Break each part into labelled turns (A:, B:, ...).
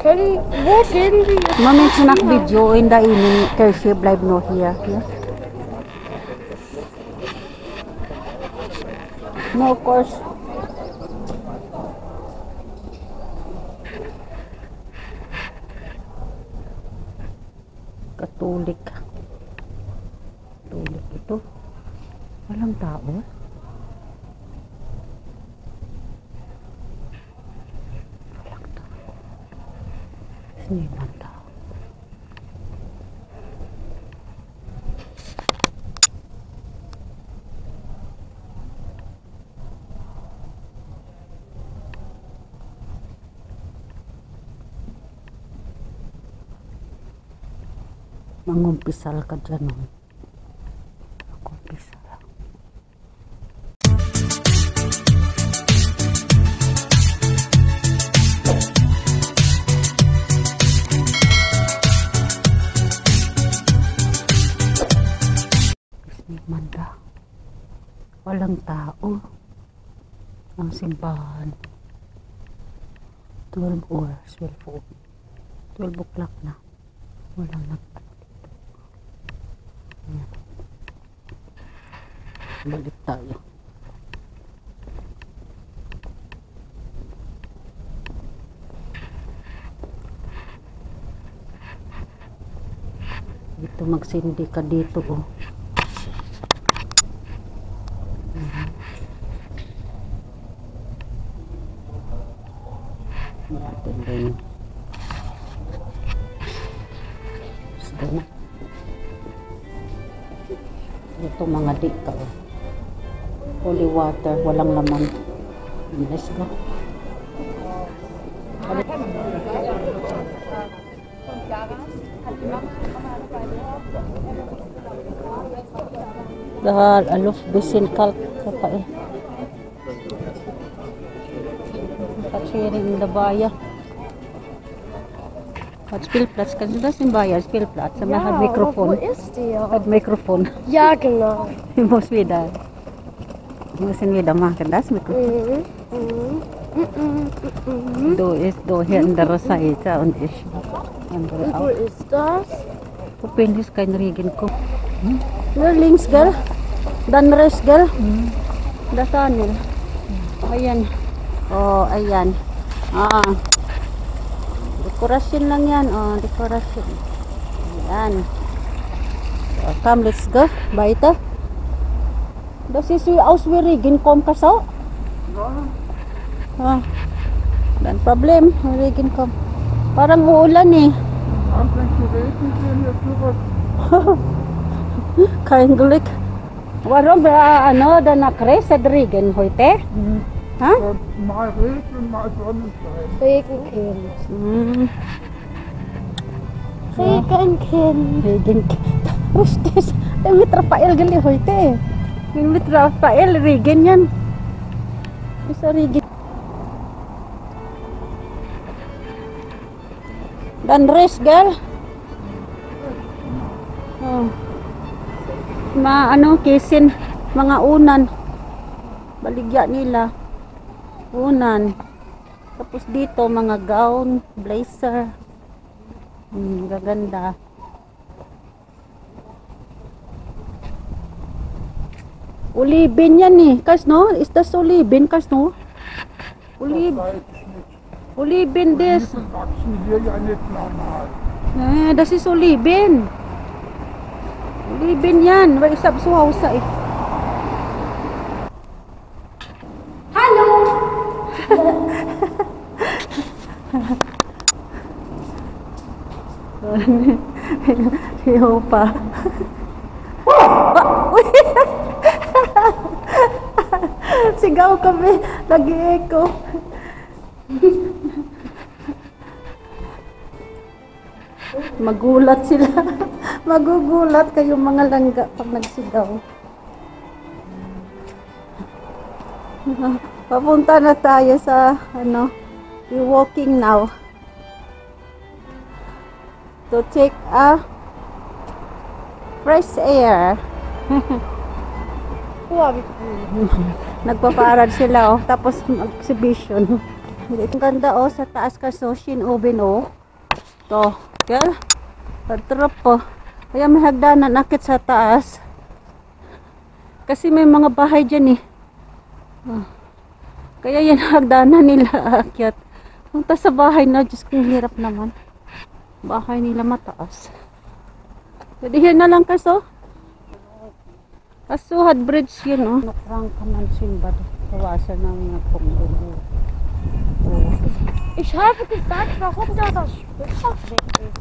A: Wo gehen wir jetzt?
B: Moment, so nach video in der Kirche bleibt nur hier. Ja? No, of course. Katolik. Katolik ito. Walang tao. Walang tao. Sino yung tao? Mangumpisal ka dyan, oh. Mangumpisal. Manda. Walang tao. Ang simbahan. 12 hours. 12 o'clock na. Walang nagpapalito. Balik tayo. Dito magsindi ka dito, oh. Natin din. Sige na. Ito mga dika, oh. Holy water, walang laman. Let's go. Dahil alof bisin kalk pa eh. Sharing the baya. Hat Spielplatz, kannst du das in Bayern? Spielplatz, ja, hat Mikrofon.
A: Wo ist die?
B: Hat Mikrofon.
A: Ja, genau.
B: Muss wieder. Müssen wieder machen, das Mikrofon. Du ist da hier in der Seite und ich.
A: Und wo ist das?
B: Wo bin ich kein Regen ko?
A: Nur links, gell? Dann rechts, gell?
B: Da tunnel. Ayan. Oh, ayan. Ah. Dekorasyon lang yan. Oh, dekorasyon. Ayan. So, come, let's go. Weiter. Das ist wie aus wie Regen kommt ka so? Ah. Dann Problem. Regen kommt. Parang uulan eh. Kein Glück. Warum ano, da nakres sa Regen heute? Ha?
C: Mal Regen, mal Sonnenschein.
A: Regenkind. Regenkind.
B: Regenkind. Rustes. Mit Rafael gali heute. Mit Rafael Regen yan. Isa Regen. Dan res gal. Oh. Ano kisin mga unan. Baligya nila. Unan. Tapos dito mga gown, blazer. Gaganda. Ulibin yan eh. Kas no? Is das Ulibin? Kas no? Ulibin des.
C: Wachsen wir ja nicht normal.
B: Das ist Ulibin. Ulibin yan. Wala isap suhawsa eh. Hiyo pa. Sigaw kami. Nag-i-echo. Magulat sila. Magugulat kayong mga langga pag nagsigaw. Papunta na tayo sa ano, we're walking now to take a fresh air.
A: Wow, wie cool.
B: Nagpaparad sila, oh, tapos mag-exhibition. Ang ganda oh sa taas kaso Shin-Oben oh. To, girl. Patrop po. Kaya may hagdanan akit sa taas. Kasi may mga bahay dyan eh. Oh. Kaya yan hagdanan nila akyat. Punta sa bahay na, Diyos kong hirap naman. Bahay nila mataas. Pwede yan na lang kaso. Kasuhad bridge yun oh. Nakrang ka man simbad. Kawasan ng mga pumbulo.
A: Ich habe gesagt, warum da das Spielfach weg ist.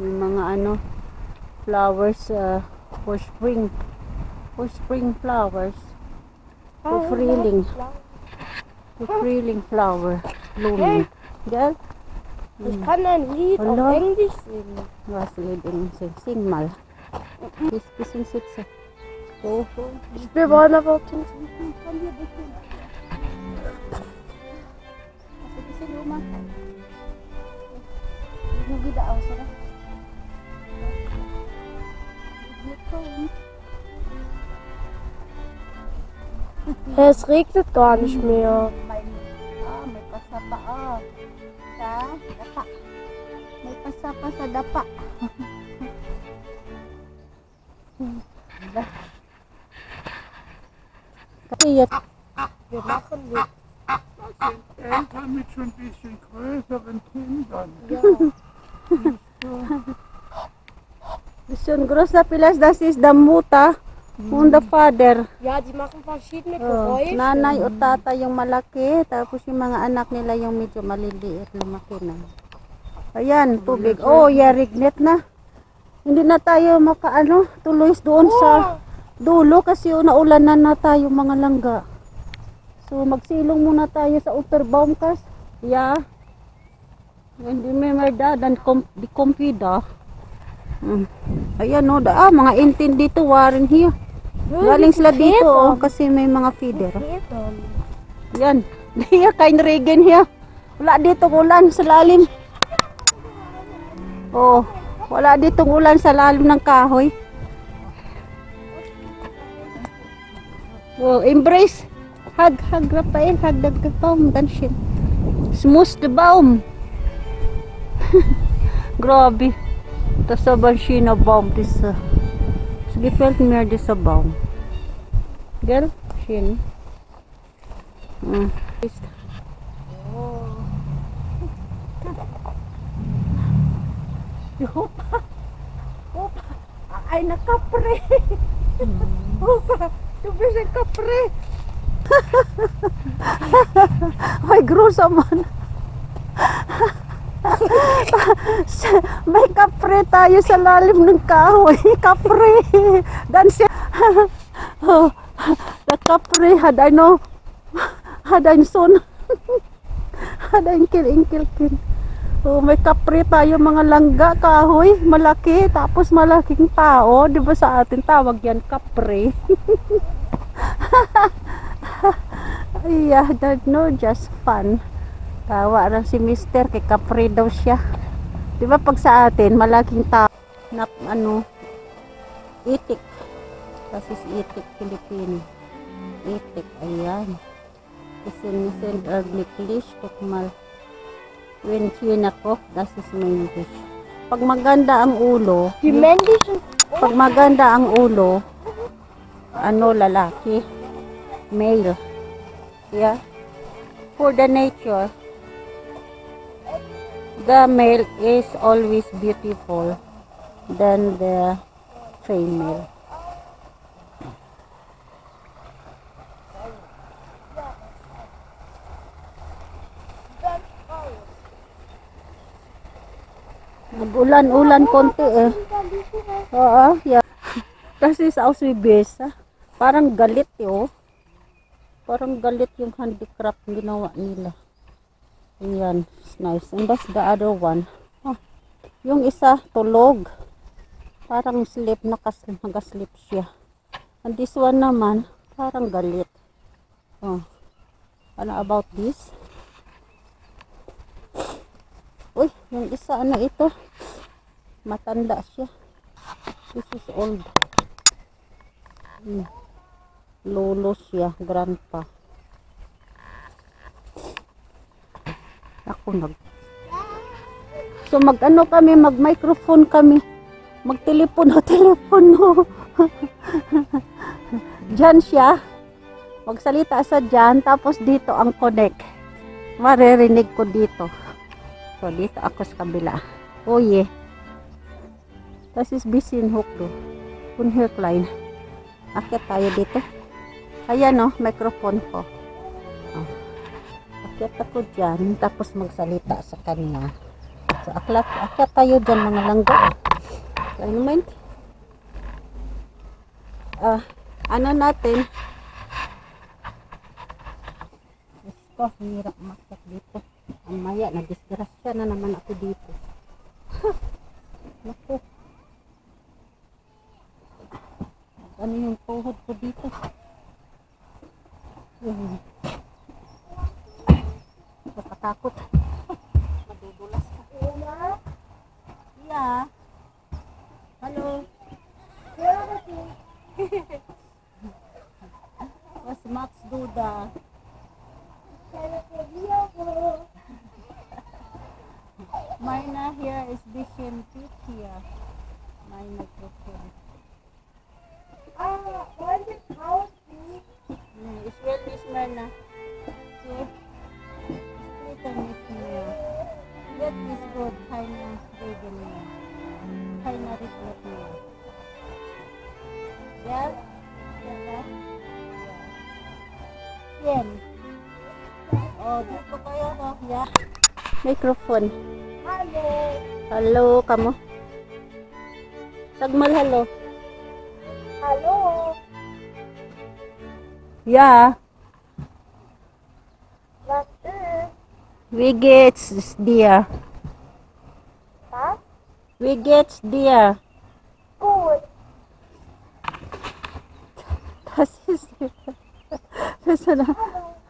B: Yung mga ano flowers for spring flowers for freeling flower blooming. Gell?
A: Ich kann ein Lied auf
B: Hallo?
A: Englisch singen.
B: Was lied in sing mal. Bisschen sitze. So.
A: Wir wollen aber auch den
B: Komm hier bisschen. Kasi bisschen rumah. Hindi gida aus, oder?
A: Es regnet gar nicht mehr.
B: May pasapa sa dapa. May pasapa sa dapa. Kasi
A: Wir machen mit.
C: Das sind Eltern mit schon ein bisschen größeren Kindern.
A: Ja.
B: Bisschen groß na pilas, das ist the muta und the father.
A: Ja, die machen verschiedene
B: Oh,
A: Geräusche.
B: nanay o tata yung malaki, tapos yung mga anak nila yung medyo maliliit, lumaki na. Ayan, tubig. Oh, yarignet na. Hindi na tayo makaano, tuloy doon sa dulo kasi naulanan na tayo mga langga. So magsilong muna tayo sa Uterbaumkas. Yeah. Hindi may merda dan di kompida. Ayan o, mga intin dito, warin here. Galing sila dito oh, kasi may mga feeder. Yan. Diya kain regen here. Wala dito ulan sa lalim. Oh, wala dito ulan sa lalim ng kahoy. Oh, embrace. Hug Rafael, hug the baum, dann schön. Smooth the baum. Grabe. Das ist aber ein schöner Baum, das gefällt mir, dieser Baum. Gell? Schön. Opa, eine Kapre. Opa, du bist ein Kapre. Ay, gruesome man. May kapre tayo sa lalim ng kahoy. Kapre. Dan siya. The kapre had ein son. Had ein kilkin. Oh, may kapre tayo mga langga, kahoy, malaki, tapos malaking tao. Di ba sa atin tawag yan kapre? Yeah, that no, just fun. Tawa lang si Mister, kay kapre daw siya. Di ba pag sa atin, malaking tao, na ano, itik. Kasi si itik, Pilipino. Itik, ayan. Isin English, tukmal. When chinako, das is English. Pag maganda ang ulo,
A: Die männlichen.
B: pag maganda ang ulo, ano, lalaki, male. Yeah. For the nature, the male is always beautiful than the female. Nag-ulan-ulan konti eh. Oo, yeah. Kasi sa Auswibes, parang galit eh, oh. Parang galit yung handicraft ginawa nila. Ayan, it's nice. And that's the other one. Oh, yung isa, tulog. Parang sleep, nakaslip siya. And this one naman, parang galit. Oh, ano about this? Uy, yung isa, ano ito? Matanda siya. This is old. Lolo siya, grandpa. Ako So mag-ano kami, mag-microphone kami. Mag-telepono. Diyan siya. Magsalita sa diyan, tapos dito ang connect. Maririnig ko dito. So dito ako sa kabila. Oh yeah. Das ist bisschen hoch do. Unhör klein. Akit tayo dito. Ayan oh, microphone ko. Oh. Akit ako dyan, tapos magsalita sa kanya. So akit tayo dyan mga langgo. Klein moment. Ano natin? Gusto, hirap makit dito. Ang maya, na-disgrasya na naman ako dito. Naku. Ano yung tuhod ko dito? Nakatakot. Madudulas ka. Yeah. Hello. Was Max Duda? Meine here is bisschen tief hier. Mein Mikrofon. Ich will nicht mehr nach. So. Ich will nicht mehr. Jetzt ist gut. Keine Regen mehr. Keine Regen mehr. Ja? Ja? Yan. Oh, dito kayo no? Ya. Microphone. Hello. Hello, kamu? Sagmal hello. Hello. Ja. Was ist? Wie geht's dir? Was? Wie geht's dir? Gut.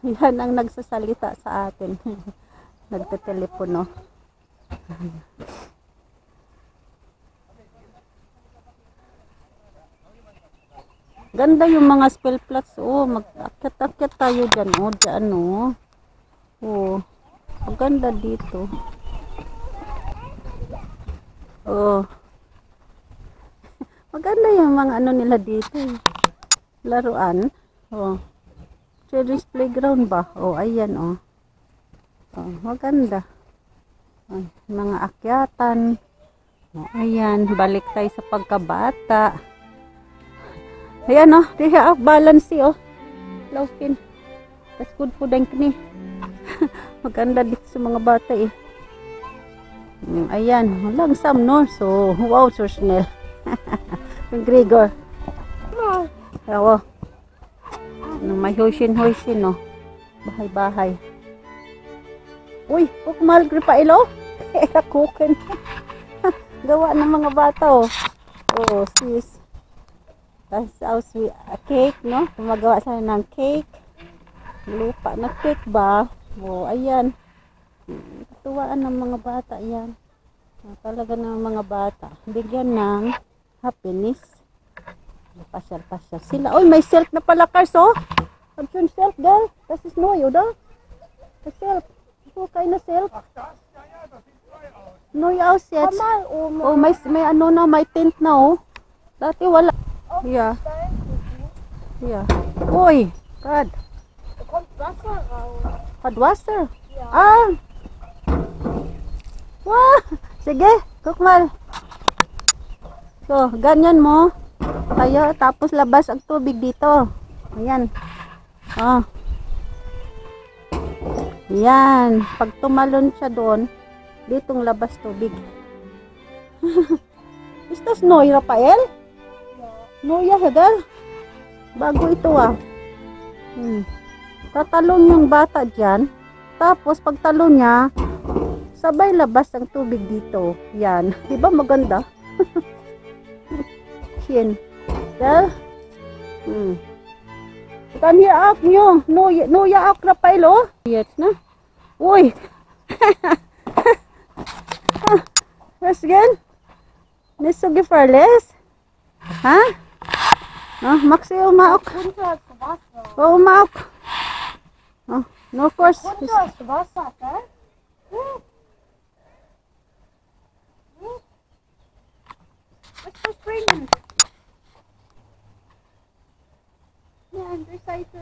B: Yan ang nagsasalita sa atin. Nagtetelepono. Ganda yung mga spell plots. Oh, mag-akit-akit tayo dyan. Oh, dyan oh. Oh, maganda dito. Oh. Maganda yung mga ano nila dito. Laruan. Oh. Children's playground ba? Oh, ayan oh. Oh, maganda. Oh, mga akyatan. Oh, ayan, balik tayo sa pagkabata. Ayan oh, diha balance oh. Laupin. Tas good po din kini. Maganda dito sa mga bata eh. Ayan, langsam no. So, wow, so snell. Gregor. Awo. May hoisin-hoisin, no? Bahay-bahay. Uy, kukmal gripa ilo? Kukin. Gawa ng mga bata, oh. Oh, sis. Tapos, cake, no? Gumagawa sila ng cake. Lupa na cake ba? Oh, ayan. Tuwaan ng mga bata, yan. Talaga ng mga bata. Bigyan ng happiness. Pasyal-pasyal sila. Oy, may silk na pala, Cars, oh. Hab schon silk, gell? Das ist neu, oder? Das silk. So, keine silk.
C: Ach, das? Ja, ja, das sieht neu aus.
B: Neu aus jetzt. Oh, may ano na, may tint na, oh. Dati wala. Ja. Ja. Uy, God.
A: Da kommt Wasser raus.
B: Hat Wasser?
A: Ja.
B: Ah. Wow. Sige, guck mal. So, ganyan mo. Tayo, tapos labas ang tubig dito. Ayan. Oh. Yan. Pag tumalon siya doon, ditong labas tubig. Is das neu, Rafael? Noya, Hedel? Bago ito ah. Tatalon yung bata dyan. Tapos pag talon niya, sabay labas ang tubig dito. Yan. Diba maganda? Yan. Well, kan hier auch nyo. Noya auch Rafael, oh. Jetzt, ne? Uy. Was gern? Nicht so gefährlich? Ha? Ah, Maxi, umaok.
A: Unter das Wasser.
B: Oh, umaok. Oh, no course.
A: Unter das Wasser, gell? Let's go swimming. Ja, en dus zei je,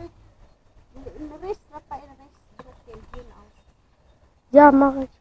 A: een rest, wat bij een rest, dat kan je aus.
D: Ja, mach ich.